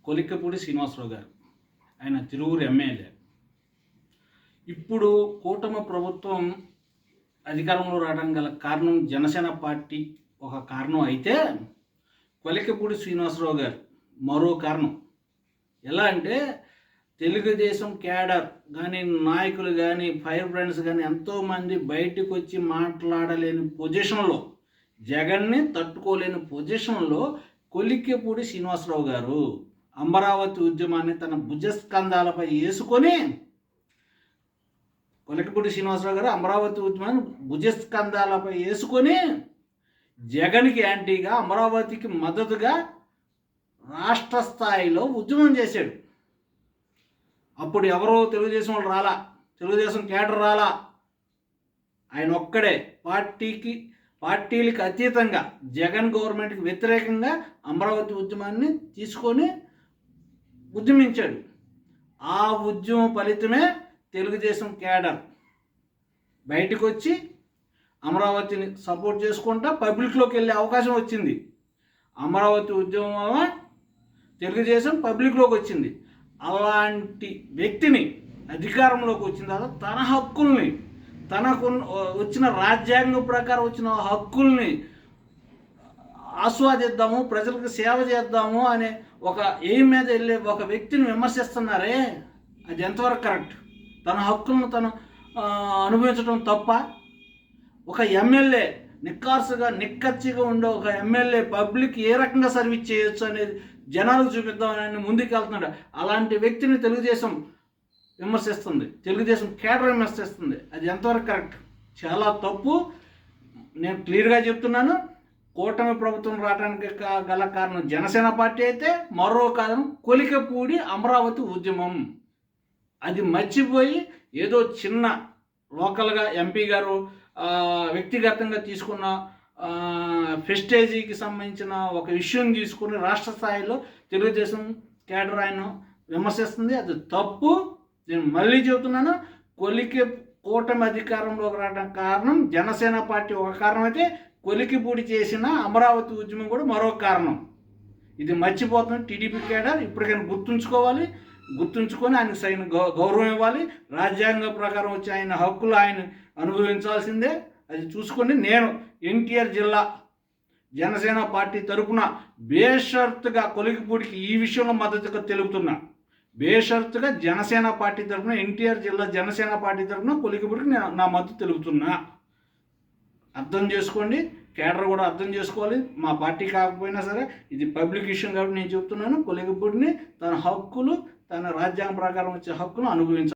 కొలిక్కపూడి శ్రీనివాసరావు గారు. ఆయన తిరువురు ఎమ్మెల్యే. ఇప్పుడు కూటమి ప్రభుత్వం అధికారంలో రావడం గల కారణం జనసేన పార్టీ ఒక కారణం అయితే, కొలిక్కపూడి శ్రీనివాసరావు గారు మరో కారణం. ఎలా అంటే, తెలుగుదేశం క్యాడర్ కానీ, నాయకులు కానీ, ఫైర్ బ్రాండ్స్ కానీ ఎంతోమంది బయటకు వచ్చి మాట్లాడలేని పొజిషన్లో, జగన్ని తట్టుకోలేని పొజిషన్లో కొలిక్కపూడి శ్రీనివాసరావు గారు అమరావతి ఉద్యమాన్ని తన భుజస్కంధాలపై వేసుకొని, కొలిక్కపూడి శ్రీనివాసరావు గారు అమరావతి ఉద్యమాన్ని భుజస్కంధాలపై వేసుకొని జగన్కి యాంటీగా, అమరావతికి మద్దతుగా రాష్ట్ర స్థాయిలో ఉద్యమం చేశాడు. అప్పుడు ఎవరో తెలుగుదేశం వాళ్ళు రాలా, తెలుగుదేశం క్యాడర్ రాలా. ఆయన ఒక్కడే పార్టీలకు అతీతంగా జగన్ గవర్నమెంట్కి వ్యతిరేకంగా అమరావతి ఉద్యమాన్ని తీసుకొని ఉద్యమించాడు. ఆ ఉద్యమం ఫలితమే తెలుగుదేశం క్యాడర్ బయటకు వచ్చి అమరావతిని సపోర్ట్ చేసుకుంటా పబ్లిక్లోకి వెళ్ళే అవకాశం వచ్చింది. అమరావతి ఉద్యమం వల్ల తెలుగుదేశం పబ్లిక్లోకి వచ్చింది. అలాంటి వ్యక్తిని అధికారంలోకి వచ్చిన తర్వాత తన హక్కుల్ని, తనకు వచ్చిన రాజ్యాంగం ప్రకారం వచ్చిన హక్కుల్ని ఆస్వాదిద్దాము, ప్రజలకు సేవ చేద్దాము అనే ఒక ఎయిమ్ మీద వెళ్ళే ఒక వ్యక్తిని విమర్శిస్తున్నారే, అది ఎంతవరకు కరెక్ట్? తన హక్కులను తను అనుభవించడం తప్ప? ఒక ఎమ్మెల్యే నిక్కచ్చిగా ఉండే ఒక ఎమ్మెల్యే పబ్లిక్ ఏ రకంగా సర్వీస్ చేయొచ్చు అనేది జనాలకు చూపిద్దామని ముందుకు వెళ్తున్నాడు. అలాంటి వ్యక్తిని తెలుగుదేశం విమర్శిస్తుంది, తెలుగుదేశం కేడర్ విమర్శిస్తుంది. అది ఎంతవరకు కరెక్ట్? చాలా తప్పు. నేను క్లియర్గా చెప్తున్నాను. కూటమి ప్రభుత్వం రావడానికి గల కారణం జనసేన పార్టీ అయితే, మరో కారణం కొలిక్కపూడి అమరావతి ఉద్యమం. అది మర్చిపోయి ఏదో చిన్న లోకల్గా ఎంపీ గారు వ్యక్తిగతంగా తీసుకున్న ప్రెస్టేజీకి సంబంధించిన ఒక విషయం తీసుకుని రాష్ట్ర స్థాయిలో తెలుగుదేశం కేడర్ ఆయన విమర్శిస్తుంది. అది తప్పు. నేను మళ్ళీ చెబుతున్నాను, కూటమి అధికారంలోకి రావడానికి కారణం జనసేన పార్టీ ఒక కారణం అయితే, కొలిక్కపూడి చేసిన అమరావతి ఉద్యమం కూడా మరో కారణం. ఇది మర్చిపోతుంది టీడీపీ కేడర్. ఇప్పటికైనా గుర్తుంచుకొని ఆయనకు సరైన గౌరవం ఇవ్వాలి. రాజ్యాంగ ప్రకారం వచ్చి ఆయన హక్కులు ఆయన అనుభవించాల్సిందే. అది చూసుకొని నేను ఎన్టీఆర్ జిల్లా జనసేన పార్టీ తరఫున బేషరతుగా కొలిక్కపూడికి ఈ విషయంలో మద్దతుగా తెలుపుతున్నా. బేషరతుగా జనసేన పార్టీ తరఫున, ఎన్టీఆర్ జిల్లా జనసేన పార్టీ తరఫున కొలిక్కపూడికి నా మద్దతు తెలుపుతున్నా. అర్థం చేసుకోండి, కేడర్ కూడా అర్థం చేసుకోవాలి. మా పార్టీ కాకపోయినా సరే ఇది పబ్లిక్ ఇష్యూ కాబట్టి నేను చెప్తున్నాను. కొలిక్కపూడిని తన హక్కులు, తన రాజ్యాంగం ప్రకారం వచ్చే హక్కులు అనుభవించాలి.